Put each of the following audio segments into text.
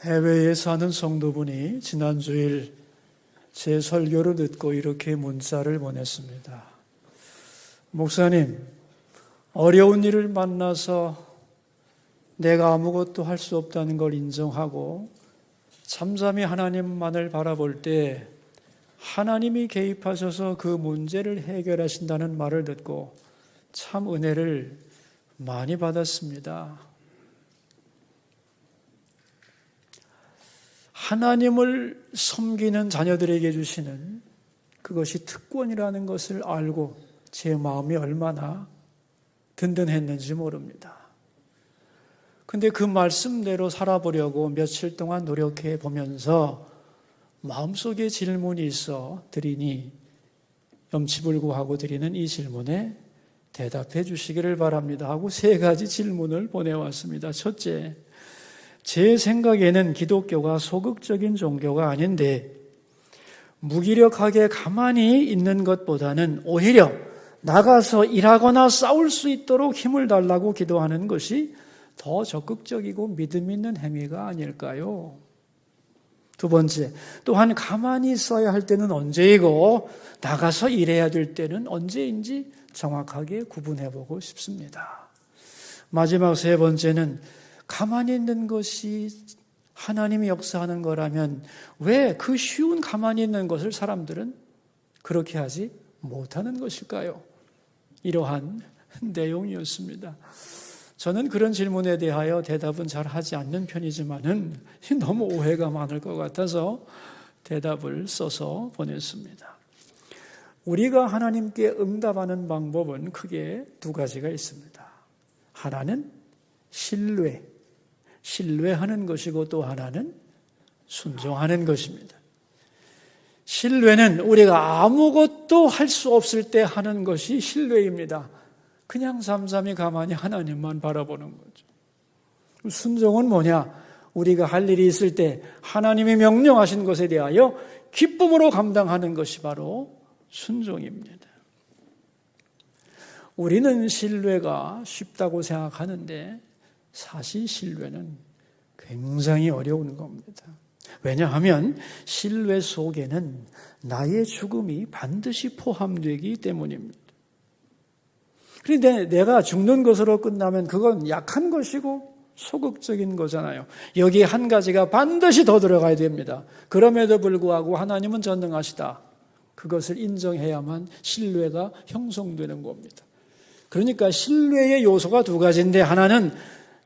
해외에 사는 성도분이 지난 주일 제 설교를 듣고 이렇게 문자를 보냈습니다. 목사님, 어려운 일을 만나서 내가 아무것도 할 수 없다는 걸 인정하고 잠잠히 하나님만을 바라볼 때 하나님이 개입하셔서 그 문제를 해결하신다는 말을 듣고 참 은혜를 많이 받았습니다. 하나님을 섬기는 자녀들에게 주시는 그것이 특권이라는 것을 알고 제 마음이 얼마나 든든했는지 모릅니다. 근데 그 말씀대로 살아보려고 며칠 동안 노력해 보면서 마음속에 질문이 있어 드리니 염치불구하고 드리는 이 질문에 대답해 주시기를 바랍니다 하고 3가지 질문을 보내왔습니다. 첫째, 제 생각에는 기독교가 소극적인 종교가 아닌데 무기력하게 가만히 있는 것보다는 오히려 나가서 일하거나 싸울 수 있도록 힘을 달라고 기도하는 것이 더 적극적이고 믿음 있는 행위가 아닐까요? 두 번째, 또한 가만히 있어야 할 때는 언제이고 나가서 일해야 될 때는 언제인지 정확하게 구분해보고 싶습니다. 마지막 3번째는 가만히 있는 것이 하나님이 역사하는 거라면 왜 그 쉬운 가만히 있는 것을 사람들은 그렇게 하지 못하는 것일까요? 이러한 내용이었습니다. 저는 그런 질문에 대하여 대답은 잘 하지 않는 편이지만은 너무 오해가 많을 것 같아서 대답을 써서 보냈습니다. 우리가 하나님께 응답하는 방법은 크게 2가지가 있습니다. 하나는 신뢰하는 것이고 또 하나는 순종하는 것입니다. 신뢰는 우리가 아무것도 할 수 없을 때 하는 것이 신뢰입니다. 그냥 잠잠히 가만히 하나님만 바라보는 거죠. 순종은 뭐냐? 우리가 할 일이 있을 때 하나님이 명령하신 것에 대하여 기쁨으로 감당하는 것이 바로 순종입니다. 우리는 신뢰가 쉽다고 생각하는데 사실 신뢰는 굉장히 어려운 겁니다. 왜냐하면 신뢰 속에는 나의 죽음이 반드시 포함되기 때문입니다. 그런데 내가 죽는 것으로 끝나면 그건 약한 것이고 소극적인 거잖아요. 여기에 한 가지가 반드시 더 들어가야 됩니다. 그럼에도 불구하고 하나님은 전능하시다. 그것을 인정해야만 신뢰가 형성되는 겁니다. 그러니까 신뢰의 요소가 2가지인데 하나는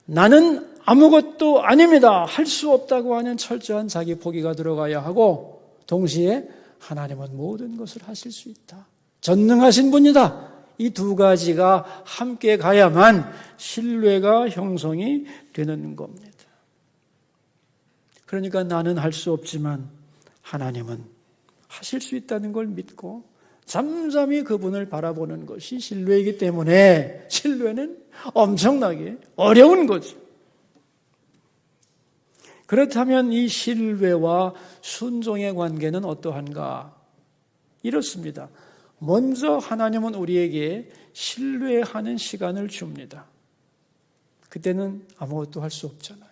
나는 아무것도 아닙니다. 할 수 없다고 하는 철저한 자기 포기가 들어가야 하고 동시에 하나님은 모든 것을 하실 수 있다. 전능하신 분이다. 이 2가지가 함께 가야만 신뢰가 형성이 되는 겁니다. 그러니까 나는 할 수 없지만 하나님은 하실 수 있다는 걸 믿고 잠잠히 그분을 바라보는 것이 신뢰이기 때문에 신뢰는 엄청나게 어려운 거죠. 그렇다면 이 신뢰와 순종의 관계는 어떠한가? 이렇습니다. 먼저 하나님은 우리에게 신뢰하는 시간을 줍니다. 그때는 아무것도 할 수 없잖아요.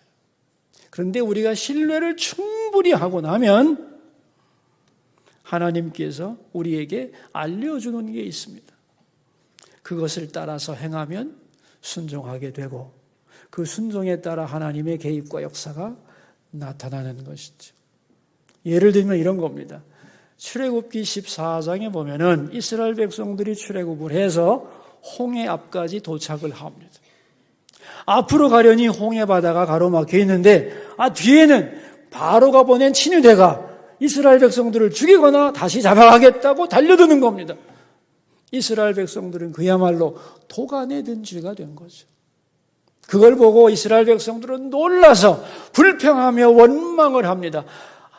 그런데 우리가 신뢰를 충분히 하고 나면 하나님께서 우리에게 알려주는 게 있습니다. 그것을 따라서 행하면 순종하게 되고 그 순종에 따라 하나님의 개입과 역사가 나타나는 것이죠. 예를 들면 이런 겁니다. 출애굽기 14장에 보면은 이스라엘 백성들이 출애굽을 해서 홍해 앞까지 도착을 합니다. 앞으로 가려니 홍해 바다가 가로막혀 있는데 뒤에는 바로가 보낸 친위대가 이스라엘 백성들을 죽이거나 다시 잡아가겠다고 달려드는 겁니다. 이스라엘 백성들은 그야말로 도간에 든 쥐가 된 거죠. 그걸 보고 이스라엘 백성들은 놀라서 불평하며 원망을 합니다.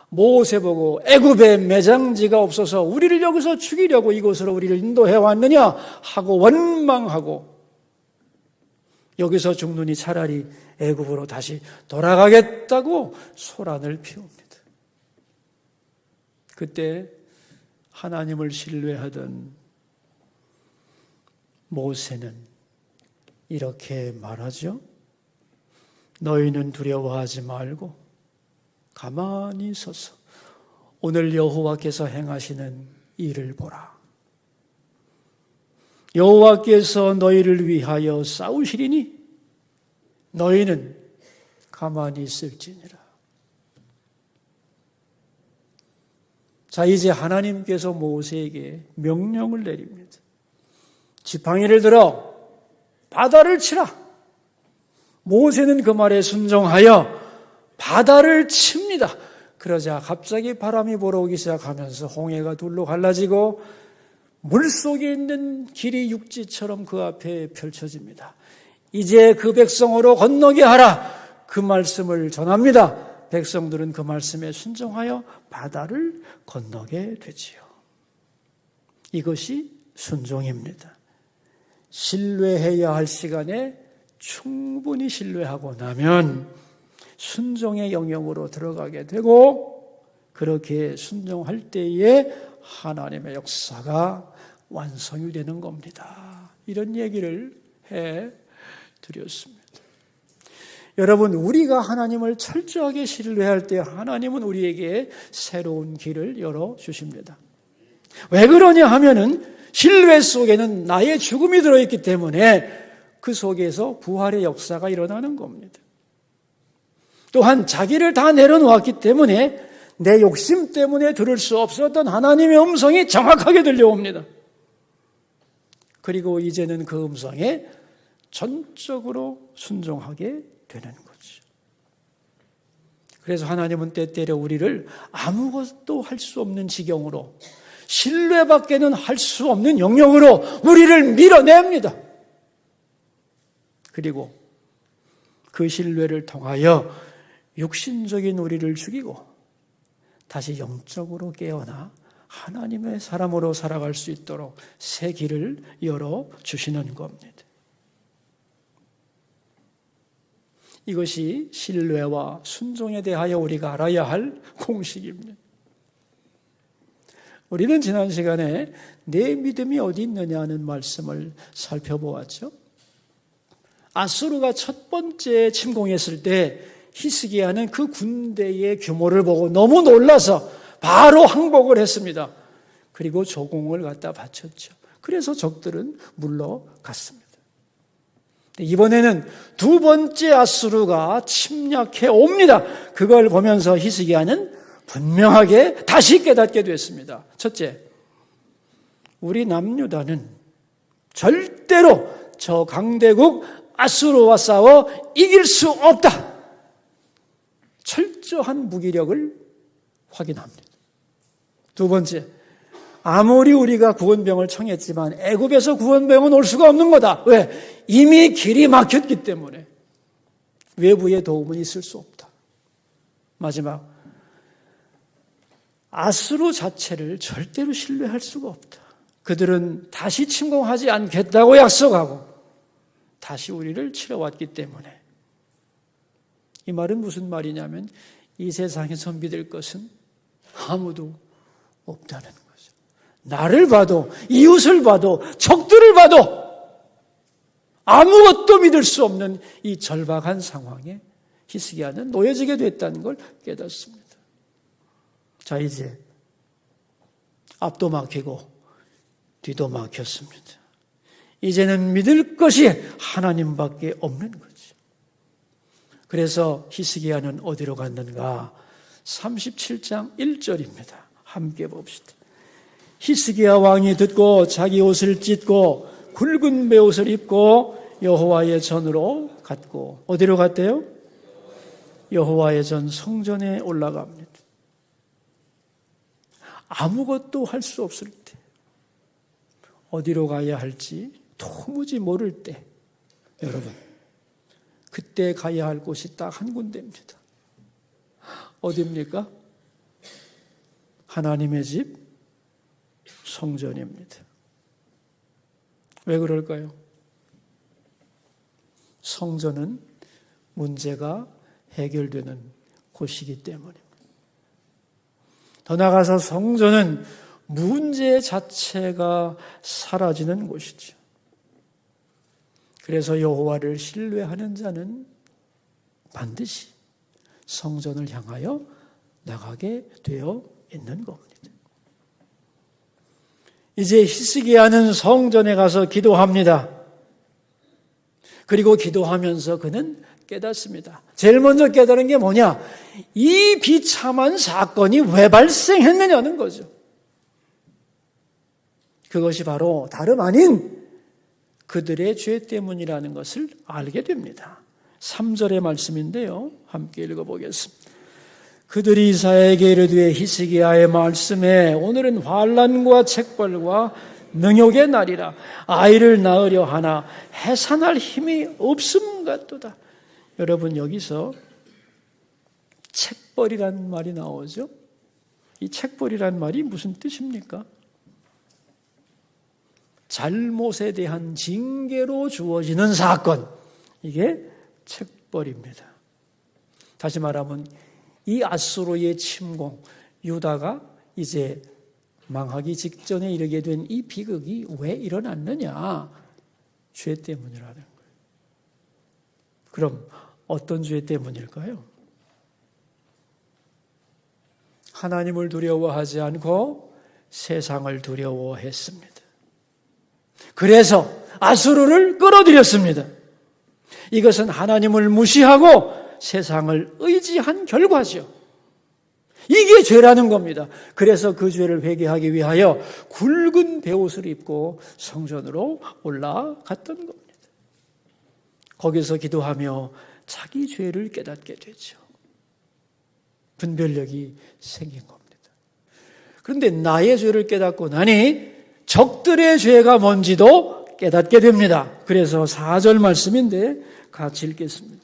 모세 보고 애굽에 매장지가 없어서 우리를 여기서 죽이려고 이곳으로 우리를 인도해 왔느냐 하고 원망하고 여기서 죽느니 차라리 애굽으로 다시 돌아가겠다고 소란을 피웁니다. 그때 하나님을 신뢰하던 모세는 이렇게 말하죠. 너희는 두려워하지 말고 가만히 서서 오늘 여호와께서 행하시는 일을 보라. 여호와께서 너희를 위하여 싸우시리니 너희는 가만히 있을지니라. 자, 이제 하나님께서 모세에게 명령을 내립니다. 지팡이를 들어 바다를 치라. 모세는 그 말에 순종하여 바다를 칩니다. 그러자 갑자기 바람이 불어오기 시작하면서 홍해가 둘로 갈라지고 물속에 있는 길이 육지처럼 그 앞에 펼쳐집니다. 이제 그 백성으로 건너게 하라. 그 말씀을 전합니다. 백성들은 그 말씀에 순종하여 바다를 건너게 되지요. 이것이 순종입니다. 신뢰해야 할 시간에 충분히 신뢰하고 나면 순종의 영역으로 들어가게 되고, 그렇게 순종할 때에 하나님의 역사가 완성이 되는 겁니다. 이런 얘기를 해드렸습니다. 여러분, 우리가 하나님을 철저하게 신뢰할 때 하나님은 우리에게 새로운 길을 열어주십니다. 왜 그러냐 하면은 신뢰 속에는 나의 죽음이 들어있기 때문에 그 속에서 부활의 역사가 일어나는 겁니다. 또한 자기를 다 내려놓았기 때문에 내 욕심 때문에 들을 수 없었던 하나님의 음성이 정확하게 들려옵니다. 그리고 이제는 그 음성에 전적으로 순종하게 되는 거죠. 그래서 하나님은 때때려 우리를 아무것도 할 수 없는 지경으로, 신뢰밖에는 할 수 없는 영역으로 우리를 밀어냅니다. 그리고 그 신뢰를 통하여 육신적인 우리를 죽이고 다시 영적으로 깨어나 하나님의 사람으로 살아갈 수 있도록 새 길을 열어주시는 겁니다. 이것이 신뢰와 순종에 대하여 우리가 알아야 할 공식입니다. 우리는 지난 시간에 내 믿음이 어디 있느냐 하는 말씀을 살펴보았죠. 아수르가 첫 번째 침공했을 때 히스기야는 그 군대의 규모를 보고 너무 놀라서 바로 항복을 했습니다. 그리고 조공을 갖다 바쳤죠. 그래서 적들은 물러갔습니다. 이번에는 두 번째 아수르가 침략해 옵니다. 그걸 보면서 히스기야는 분명하게 다시 깨닫게 됐습니다. 첫째, 우리 남유다는 절대로 저 강대국 아수르와 싸워 이길 수 없다. 철저한 무기력을 확인합니다. 두 번째, 아무리 우리가 구원병을 청했지만 애굽에서 구원병은 올 수가 없는 거다. 왜? 이미 길이 막혔기 때문에. 외부의 도움은 있을 수 없다. 마지막, 아수르 자체를 절대로 신뢰할 수가 없다. 그들은 다시 침공하지 않겠다고 약속하고 다시 우리를 치러왔기 때문에. 이 말은 무슨 말이냐면 이 세상에서 믿을 것은 아무도 없다는 거죠. 나를 봐도, 이웃을 봐도, 적들을 봐도 아무것도 믿을 수 없는 이 절박한 상황에 히스기야는 놓여지게 됐다는 걸 깨닫습니다. 자, 이제 앞도 막히고 뒤도 막혔습니다. 이제는 믿을 것이 하나님밖에 없는 거죠. 그래서 히스기야는 어디로 갔는가? 37장 1절입니다. 함께 봅시다. 히스기야 왕이 듣고 자기 옷을 찢고 굵은 베옷을 입고 여호와의 전으로 갔고, 어디로 갔대요? 여호와의 전 성전에 올라갑니다. 아무것도 할 수 없을 때, 어디로 가야 할지 도무지 모를 때, 여러분, 그때 가야 할 곳이 딱 한 군데입니다. 어디입니까? 하나님의 집, 성전입니다. 왜 그럴까요? 성전은 문제가 해결되는 곳이기 때문입니다. 더 나아가서 성전은 문제 자체가 사라지는 곳이죠. 그래서 여호와를 신뢰하는 자는 반드시 성전을 향하여 나가게 되어 있는 겁니다. 이제 히스기야는 성전에 가서 기도합니다. 그리고 기도하면서 그는 깨닫습니다. 제일 먼저 깨달은 게 뭐냐? 이 비참한 사건이 왜 발생했느냐는 거죠. 그것이 바로 다름 아닌 그들의 죄 때문이라는 것을 알게 됩니다. 3절의 말씀인데요. 함께 읽어보겠습니다. 그들이 이사야에게 이르되 히스기야의 말씀에 오늘은 환난과 책벌과 능욕의 날이라 아이를 낳으려 하나 해산할 힘이 없음 같도다. 여러분 여기서 책벌이라는 말이 나오죠. 이 책벌이라는 말이 무슨 뜻입니까? 잘못에 대한 징계로 주어지는 사건, 이게 책벌입니다. 다시 말하면 이 아수르의 침공, 유다가 이제 망하기 직전에 이르게 된 이 비극이 왜 일어났느냐? 죄 때문이라는 거예요. 그럼 어떤 죄 때문일까요? 하나님을 두려워하지 않고 세상을 두려워했습니다. 그래서 아수르를 끌어들였습니다. 이것은 하나님을 무시하고 세상을 의지한 결과죠. 이게 죄라는 겁니다. 그래서 그 죄를 회개하기 위하여 굵은 베옷을 입고 성전으로 올라갔던 겁니다. 거기서 기도하며 자기 죄를 깨닫게 되죠. 분별력이 생긴 겁니다. 그런데 나의 죄를 깨닫고 나니 적들의 죄가 뭔지도 깨닫게 됩니다. 그래서 4절 말씀인데 같이 읽겠습니다.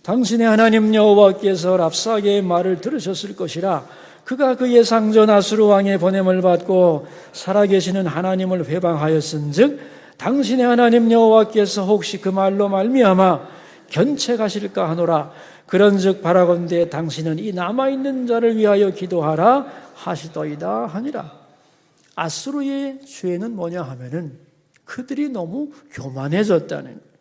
당신의 하나님 여호와께서 랍사게의 말을 들으셨을 것이라 그가 그의 상전 아수르 왕의 보냄을 받고 살아계시는 하나님을 회방하였은즉 당신의 하나님 여호와께서 혹시 그 말로 말미암아 견책하실까 하노라. 그런즉 바라건대 당신은 이 남아있는 자를 위하여 기도하라 하시더이다 하니라. 아수르의 죄는 뭐냐 하면은 그들이 너무 교만해졌다는 거예요.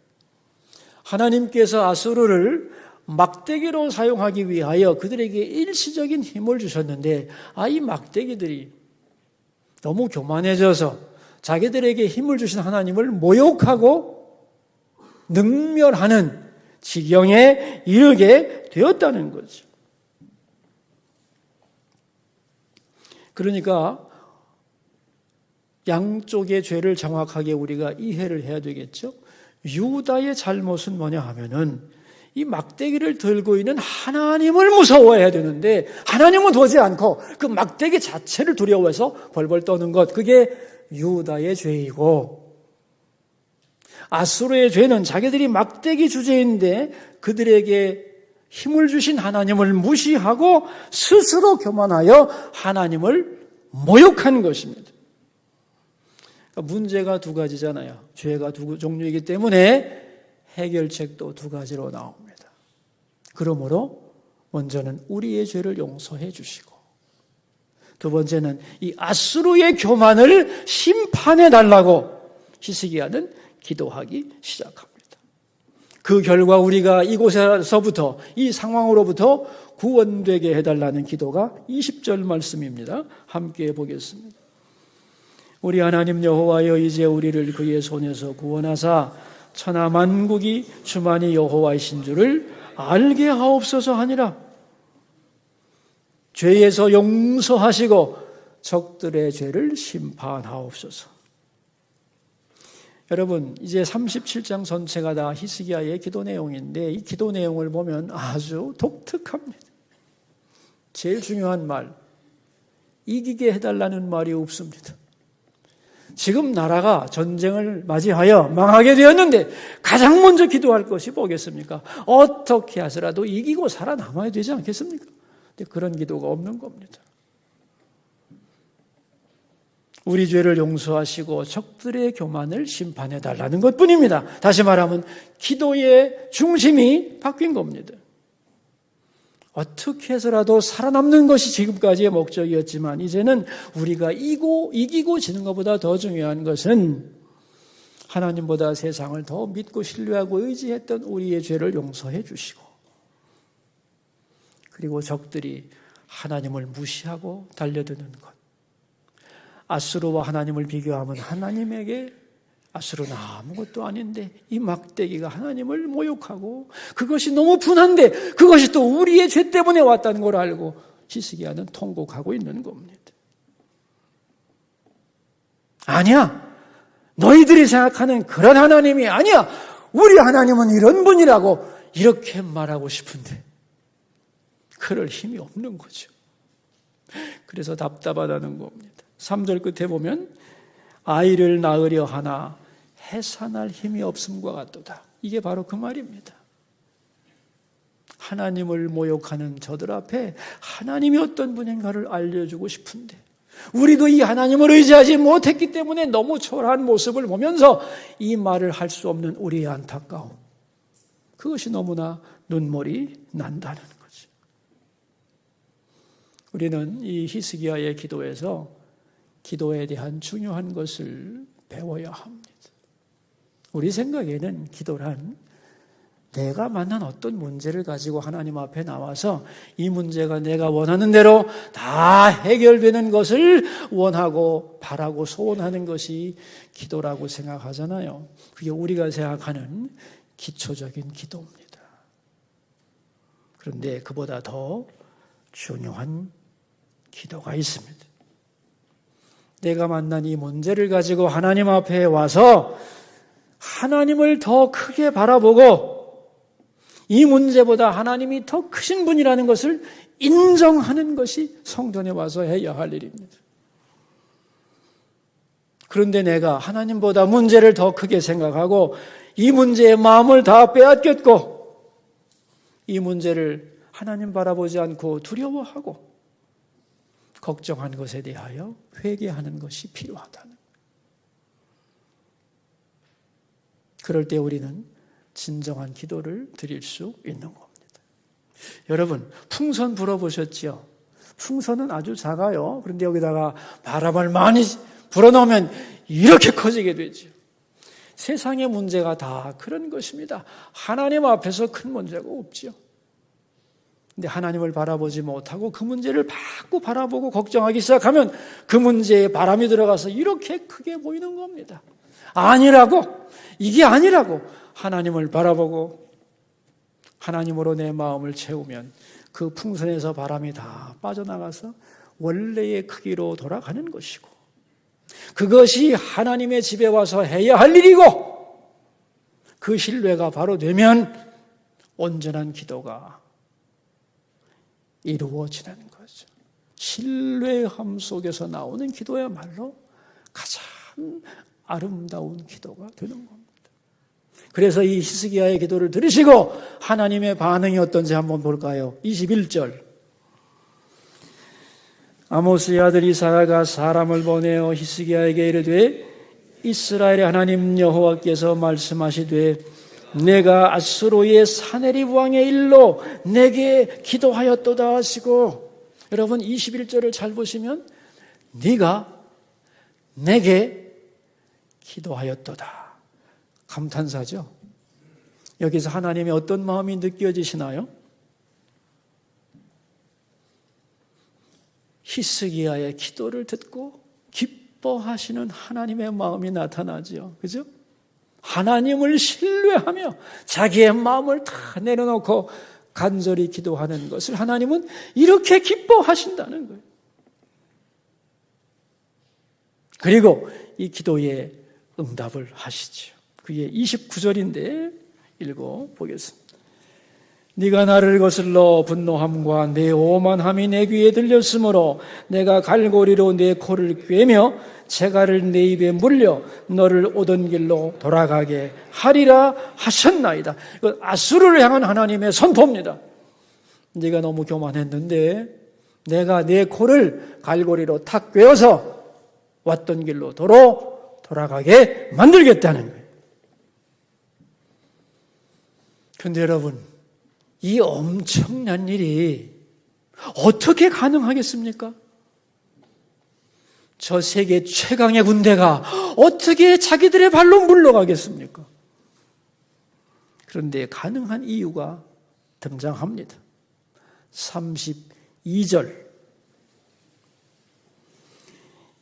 하나님께서 아수르를 막대기로 사용하기 위하여 그들에게 일시적인 힘을 주셨는데 이 막대기들이 너무 교만해져서 자기들에게 힘을 주신 하나님을 모욕하고 능멸하는 지경에 이르게 되었다는 거죠. 그러니까 양쪽의 죄를 정확하게 우리가 이해를 해야 되겠죠. 유다의 잘못은 뭐냐 하면은 이 막대기를 들고 있는 하나님을 무서워해야 되는데 하나님은 보지 않고 그 막대기 자체를 두려워해서 벌벌 떠는 것, 그게 유다의 죄이고, 아수르의 죄는 자기들이 막대기 주제인데 그들에게 힘을 주신 하나님을 무시하고 스스로 교만하여 하나님을 모욕한 것입니다. 문제가 두 가지잖아요. 죄가 두 종류이기 때문에 해결책도 두 가지로 나옵니다. 그러므로 먼저는 우리의 죄를 용서해 주시고, 두 번째는 이 아수르의 교만을 심판해 달라고 히스기야는 기도하기 시작합니다. 그 결과 우리가 이곳에서부터, 이 상황으로부터 구원되게 해달라는 기도가 20절 말씀입니다. 함께 보겠습니다. 우리 하나님 여호와여, 이제 우리를 그의 손에서 구원하사 천하 만국이 주만이 여호와이신 줄을 알게 하옵소서 하니라. 죄에서 용서하시고 적들의 죄를 심판하옵소서. 여러분, 이제 37장 전체가 다 히스기야의 기도 내용인데 이 기도 내용을 보면 아주 독특합니다. 제일 중요한 말, 이기게 해달라는 말이 없습니다. 지금 나라가 전쟁을 맞이하여 망하게 되었는데 가장 먼저 기도할 것이 뭐겠습니까? 어떻게 하서라도 이기고 살아남아야 되지 않겠습니까? 근데 그런 기도가 없는 겁니다. 우리 죄를 용서하시고 적들의 교만을 심판해달라는 것뿐입니다. 다시 말하면 기도의 중심이 바뀐 겁니다. 어떻게 해서라도 살아남는 것이 지금까지의 목적이었지만 이제는 우리가 이기고 지는 것보다 더 중요한 것은 하나님보다 세상을 더 믿고 신뢰하고 의지했던 우리의 죄를 용서해 주시고, 그리고 적들이 하나님을 무시하고 달려드는 것. 아수르와 하나님을 비교하면 하나님에게 아수르는 아무것도 아닌데 이 막대기가 하나님을 모욕하고 그것이 너무 분한데 그것이 또 우리의 죄 때문에 왔다는 걸 알고 히스기야는 통곡하고 있는 겁니다. 아니야. 너희들이 생각하는 그런 하나님이 아니야. 우리 하나님은 이런 분이라고 이렇게 말하고 싶은데 그럴 힘이 없는 거죠. 그래서 답답하다는 겁니다. 3절 끝에 보면 아이를 낳으려 하나 해산할 힘이 없음과 같도다. 이게 바로 그 말입니다. 하나님을 모욕하는 저들 앞에 하나님이 어떤 분인가를 알려주고 싶은데 우리도 이 하나님을 의지하지 못했기 때문에 너무 초라한 모습을 보면서 이 말을 할 수 없는 우리의 안타까움. 그것이 너무나 눈물이 난다는 거죠. 우리는 이 히스기야의 기도에서 기도에 대한 중요한 것을 배워야 합니다. 우리 생각에는 기도란 내가 만난 어떤 문제를 가지고 하나님 앞에 나와서 이 문제가 내가 원하는 대로 다 해결되는 것을 원하고 바라고 소원하는 것이 기도라고 생각하잖아요. 그게 우리가 생각하는 기초적인 기도입니다. 그런데 그보다 더 중요한 기도가 있습니다. 내가 만난 이 문제를 가지고 하나님 앞에 와서 하나님을 더 크게 바라보고 이 문제보다 하나님이 더 크신 분이라는 것을 인정하는 것이 성전에 와서 해야 할 일입니다. 그런데 내가 하나님보다 문제를 더 크게 생각하고 이 문제에 마음을 다 빼앗겼고 이 문제를 하나님 바라보지 않고 두려워하고 걱정한 것에 대하여 회개하는 것이 필요하다는 거예요. 그럴 때 우리는 진정한 기도를 드릴 수 있는 겁니다. 여러분, 풍선 불어보셨지요? 풍선은 아주 작아요. 그런데 여기다가 바람을 많이 불어넣으면 이렇게 커지게 되죠. 세상의 문제가 다 그런 것입니다. 하나님 앞에서 큰 문제가 없지요. 근데 하나님을 바라보지 못하고 그 문제를 자꾸 바라보고 걱정하기 시작하면 그 문제에 바람이 들어가서 이렇게 크게 보이는 겁니다. 아니라고, 이게 아니라고 하나님을 바라보고 하나님으로 내 마음을 채우면 그 풍선에서 바람이 다 빠져나가서 원래의 크기로 돌아가는 것이고 그것이 하나님의 집에 와서 해야 할 일이고 그 신뢰가 바로 되면 온전한 기도가 이루어지는 거죠. 신뢰함 속에서 나오는 기도야말로 가장 아름다운 기도가 되는 겁니다. 그래서 이 히스기야의 기도를 들으시고 하나님의 반응이 어떤지 한번 볼까요? 21절. 아모스의 아들 이사야가 사람을 보내어 히스기야에게 이르되 이스라엘의 하나님 여호와께서 말씀하시되 내가 아수르의 사네립 왕의 일로 내게 기도하였도다 하시고, 여러분 21절을 잘 보시면 네가 내게 기도하였도다. 감탄사죠. 여기서 하나님의 어떤 마음이 느껴지시나요? 히스기야의 기도를 듣고 기뻐하시는 하나님의 마음이 나타나죠. 그죠? 하나님을 신뢰하며 자기의 마음을 다 내려놓고 간절히 기도하는 것을 하나님은 이렇게 기뻐하신다는 거예요. 그리고 이 기도에 응답을 하시죠. 그게 29절인데 읽어보겠습니다. 네가 나를 거슬러 분노함과 내 오만함이 내 귀에 들렸으므로 내가 갈고리로 내 코를 꿰며 재갈을 내 입에 물려 너를 오던 길로 돌아가게 하리라 하셨나이다. 이건 아수르를 향한 하나님의 선포입니다. 네가 너무 교만했는데 내가 내 코를 갈고리로 탁 꿰어서 왔던 길로 돌아가게 만들겠다는 거예요. 그런데 여러분, 이 엄청난 일이 어떻게 가능하겠습니까? 저 세계 최강의 군대가 어떻게 자기들의 발로 물러가겠습니까? 그런데 가능한 이유가 등장합니다. 2절.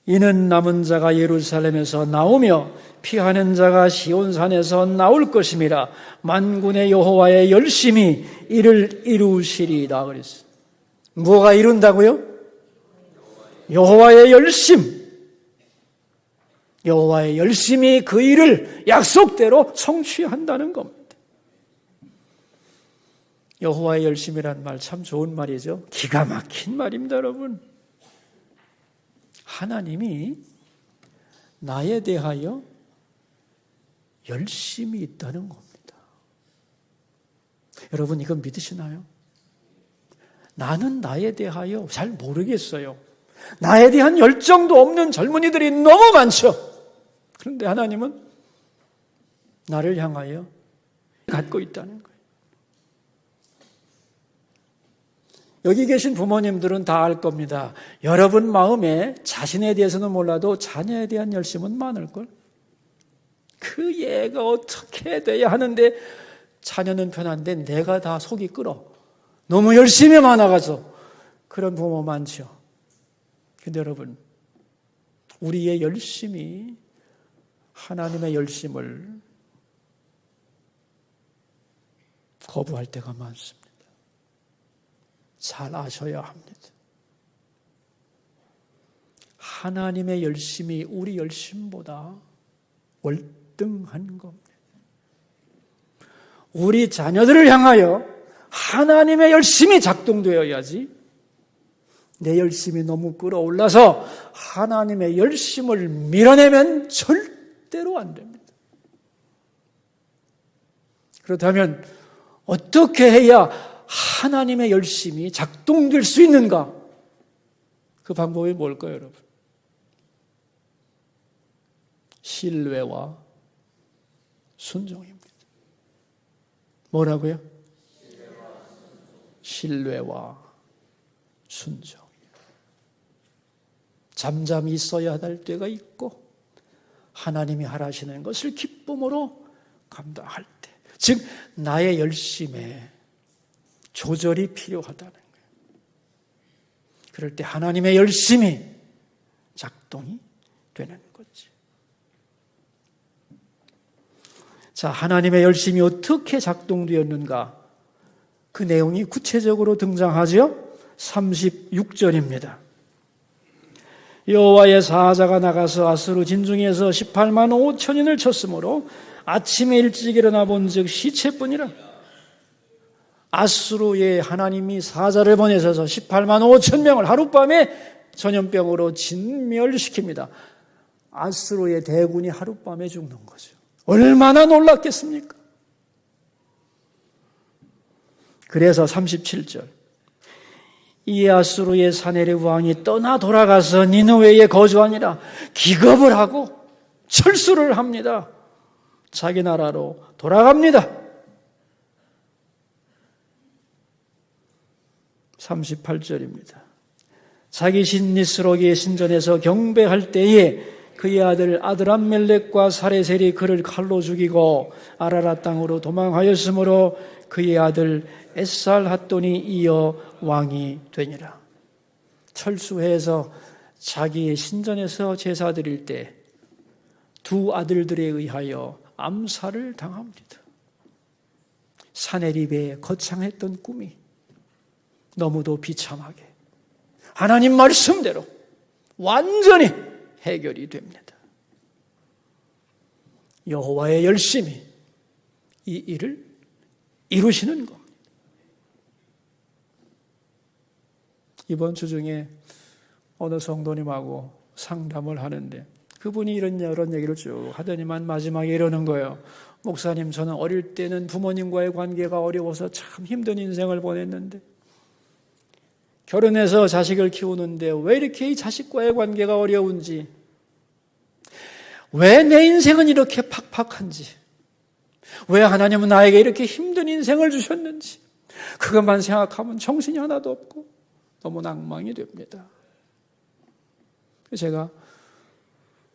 이는 남은 자가 예루살렘에서 나오며 피하는 자가 시온산에서 나올 것임이라. 만군의 여호와의 열심히 이를 이루시리이다 그랬어요. 뭐가 이룬다고요? 여호와의 열심. 여호와의 열심히 그 일을 약속대로 성취한다는 겁니다. 여호와의 열심이란 말 참 좋은 말이죠. 기가 막힌 말입니다, 여러분. 하나님이 나에 대하여 열심이 있다는 겁니다. 여러분 이건 믿으시나요? 나는 나에 대하여 잘 모르겠어요. 나에 대한 열정도 없는 젊은이들이 너무 많죠. 그런데 하나님은 나를 향하여 갖고 있다는 거예요. 여기 계신 부모님들은 다 알 겁니다. 여러분 마음에 자신에 대해서는 몰라도 자녀에 대한 열심은 많을걸. 그 얘가 어떻게 돼야 하는데 자녀는 편한데 내가 다 속이 끓어. 너무 열심히 많아가지고. 그런 부모 많죠. 근데 여러분, 우리의 열심이 하나님의 열심을 거부할 때가 많습니다. 잘 아셔야 합니다. 하나님의 열심이 우리 열심보다 월등한 겁니다. 우리 자녀들을 향하여 하나님의 열심이 작동되어야지 내 열심이 너무 끌어올라서 하나님의 열심을 밀어내면 절대로 안 됩니다. 그렇다면 어떻게 해야 하나님의 열심이 작동될 수 있는가? 그 방법이 뭘까요, 여러분? 신뢰와 순종입니다. 뭐라고요? 신뢰와 순종. 잠잠히 있어야 할 때가 있고 하나님이 하라시는 것을 기쁨으로 감당할 때, 즉 나의 열심에 조절이 필요하다는 거예요. 그럴 때 하나님의 열심이 작동이 되는 거지. 자, 하나님의 열심이 어떻게 작동되었는가? 그 내용이 구체적으로 등장하죠. 36절입니다. 여호와의 사자가 나가서 아수르 진중에서 18만 5천인을 쳤으므로 아침에 일찍 일어나 본즉 시체뿐이라. 아수르에 하나님이 사자를 보내셔서 18만 5천 명을 하룻밤에 전염병으로 진멸시킵니다. 아수르의 대군이 하룻밤에 죽는 거죠. 얼마나 놀랐겠습니까? 그래서 37절. 이 아수르의 사네립 왕이 떠나 돌아가서 니느웨에 거주하니라. 기겁을 하고 철수를 합니다. 자기 나라로 돌아갑니다. 38절입니다. 자기 신 니스록의 신전에서 경배할 때에 그의 아들 아드람멜렉과 사레셀이 그를 칼로 죽이고 아라라 땅으로 도망하였으므로 그의 아들 에살핫돈이 이어 왕이 되니라. 철수해서 자기의 신전에서 제사 드릴 때 두 아들들에 의하여 암살을 당합니다. 사네립의 거창했던 꿈이 너무도 비참하게 하나님 말씀대로 완전히 해결이 됩니다. 여호와의 열심이 이 일을 이루시는 겁니다. 이번 주 중에 어느 성도님하고 상담을 하는데 그분이 이런 얘기를 쭉 하더니만 마지막에 이러는 거예요. 목사님, 저는 어릴 때는 부모님과의 관계가 어려워서 참 힘든 인생을 보냈는데 결혼해서 자식을 키우는데 왜 이렇게 이 자식과의 관계가 어려운지, 왜 내 인생은 이렇게 팍팍한지, 왜 하나님은 나에게 이렇게 힘든 인생을 주셨는지 그것만 생각하면 정신이 하나도 없고 너무 낭망이 됩니다. 제가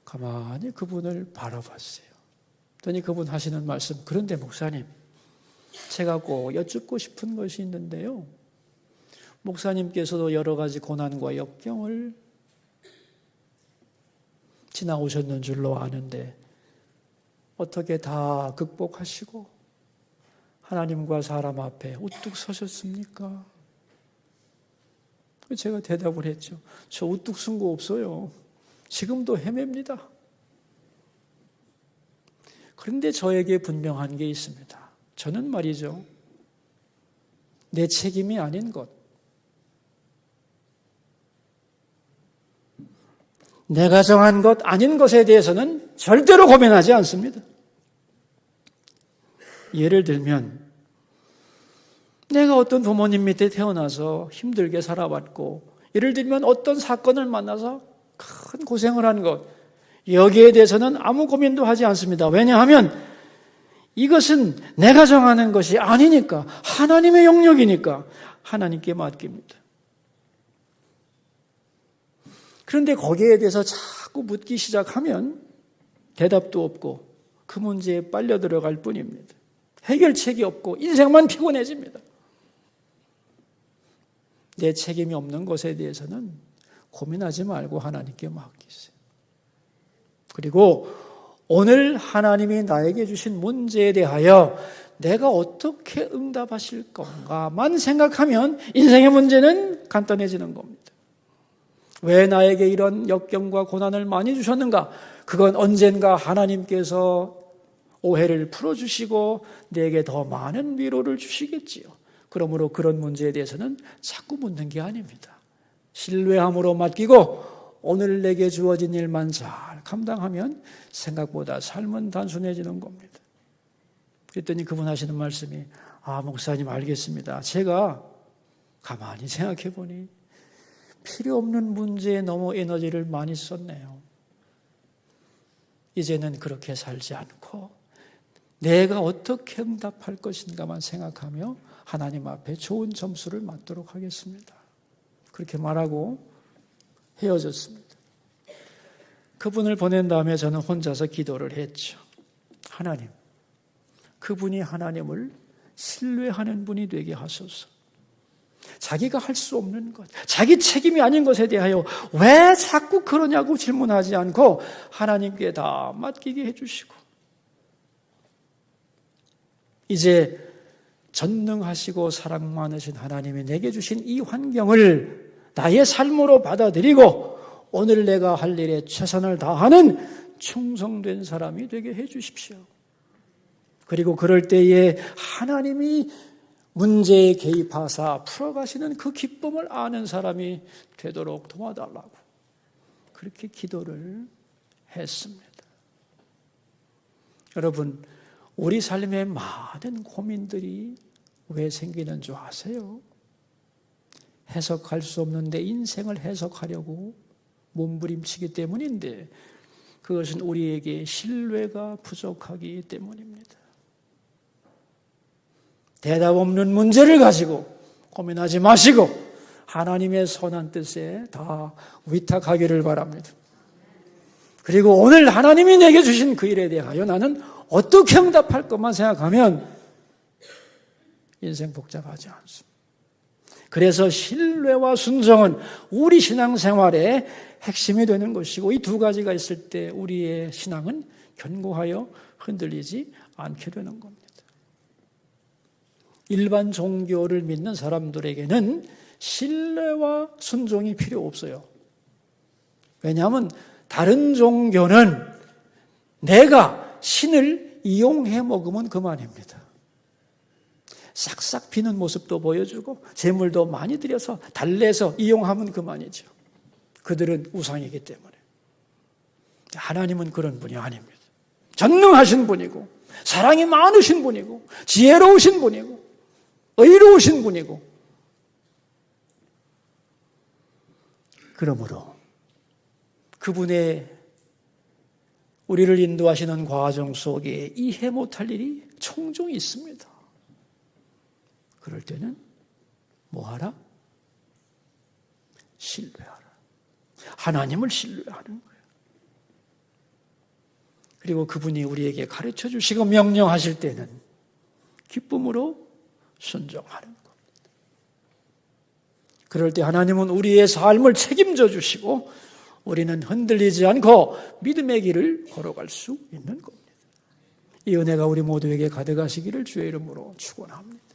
가만히 그분을 바라봤어요. 그랬더니 그분 하시는 말씀, 그런데 목사님, 제가 꼭 여쭙고 싶은 것이 있는데요. 목사님께서도 여러 가지 고난과 역경을 지나오셨는 줄로 아는데 어떻게 다 극복하시고 하나님과 사람 앞에 우뚝 서셨습니까? 제가 대답을 했죠. 저 우뚝 쓴 거 없어요. 지금도 헤맵니다. 그런데 저에게 분명한 게 있습니다. 저는 말이죠. 내 책임이 아닌 것, 내가 정한 것 아닌 것에 대해서는 절대로 고민하지 않습니다. 예를 들면 내가 어떤 부모님 밑에 태어나서 힘들게 살아왔고, 예를 들면 어떤 사건을 만나서 큰 고생을 한 것, 여기에 대해서는 아무 고민도 하지 않습니다. 왜냐하면 이것은 내가 정하는 것이 아니니까, 하나님의 영역이니까 하나님께 맡깁니다. 그런데 거기에 대해서 자꾸 묻기 시작하면 대답도 없고 그 문제에 빨려 들어갈 뿐입니다. 해결책이 없고 인생만 피곤해집니다. 내 책임이 없는 것에 대해서는 고민하지 말고 하나님께 맡기세요. 그리고 오늘 하나님이 나에게 주신 문제에 대하여 내가 어떻게 응답하실 건가만 생각하면 인생의 문제는 간단해지는 겁니다. 왜 나에게 이런 역경과 고난을 많이 주셨는가? 그건 언젠가 하나님께서 오해를 풀어주시고 내게 더 많은 위로를 주시겠지요. 그러므로 그런 문제에 대해서는 자꾸 묻는 게 아닙니다. 신뢰함으로 맡기고 오늘 내게 주어진 일만 잘 감당하면 생각보다 삶은 단순해지는 겁니다. 그랬더니 그분 하시는 말씀이, 목사님 알겠습니다. 제가 가만히 생각해 보니 필요 없는 문제에 너무 에너지를 많이 썼네요. 이제는 그렇게 살지 않고 내가 어떻게 응답할 것인가만 생각하며 하나님 앞에 좋은 점수를 받도록 하겠습니다. 그렇게 말하고 헤어졌습니다. 그분을 보낸 다음에 저는 혼자서 기도를 했죠. 하나님, 그분이 하나님을 신뢰하는 분이 되게 하소서. 자기가 할 수 없는 것, 자기 책임이 아닌 것에 대하여 왜 자꾸 그러냐고 질문하지 않고 하나님께 다 맡기게 해주시고, 이제 전능하시고 사랑 많으신 하나님이 내게 주신 이 환경을 나의 삶으로 받아들이고 오늘 내가 할 일에 최선을 다하는 충성된 사람이 되게 해주십시오. 그리고 그럴 때에 하나님이 문제에 개입하사 풀어가시는 그 기쁨을 아는 사람이 되도록 도와달라고 그렇게 기도를 했습니다. 여러분, 우리 삶에 많은 고민들이 왜 생기는 줄 아세요? 해석할 수 없는 내 인생을 해석하려고 몸부림치기 때문인데, 그것은 우리에게 신뢰가 부족하기 때문입니다. 대답 없는 문제를 가지고 고민하지 마시고 하나님의 선한 뜻에 다 위탁하기를 바랍니다. 그리고 오늘 하나님이 내게 주신 그 일에 대하여 나는 어떻게 응답할 것만 생각하면 인생 복잡하지 않습니다. 그래서 신뢰와 순종은 우리 신앙생활의 핵심이 되는 것이고, 이 두 가지가 있을 때 우리의 신앙은 견고하여 흔들리지 않게 되는 겁니다. 일반 종교를 믿는 사람들에게는 신뢰와 순종이 필요 없어요. 왜냐하면 다른 종교는 내가 신을 이용해 먹으면 그만입니다. 싹싹 비는 모습도 보여주고 재물도 많이 들여서 달래서 이용하면 그만이죠. 그들은 우상이기 때문에. 하나님은 그런 분이 아닙니다. 전능하신 분이고 사랑이 많으신 분이고 지혜로우신 분이고 의로우신 분이고, 그러므로 그분의 우리를 인도하시는 과정 속에 이해 못할 일이 종종 있습니다. 그럴 때는 뭐하라? 신뢰하라. 하나님을 신뢰하는 거예요. 그리고 그분이 우리에게 가르쳐 주시고 명령하실 때는 기쁨으로 순종하는 겁니다. 그럴 때 하나님은 우리의 삶을 책임져 주시고 우리는 흔들리지 않고 믿음의 길을 걸어갈 수 있는 겁니다. 이 은혜가 우리 모두에게 가득하시기를 주의 이름으로 축원합니다.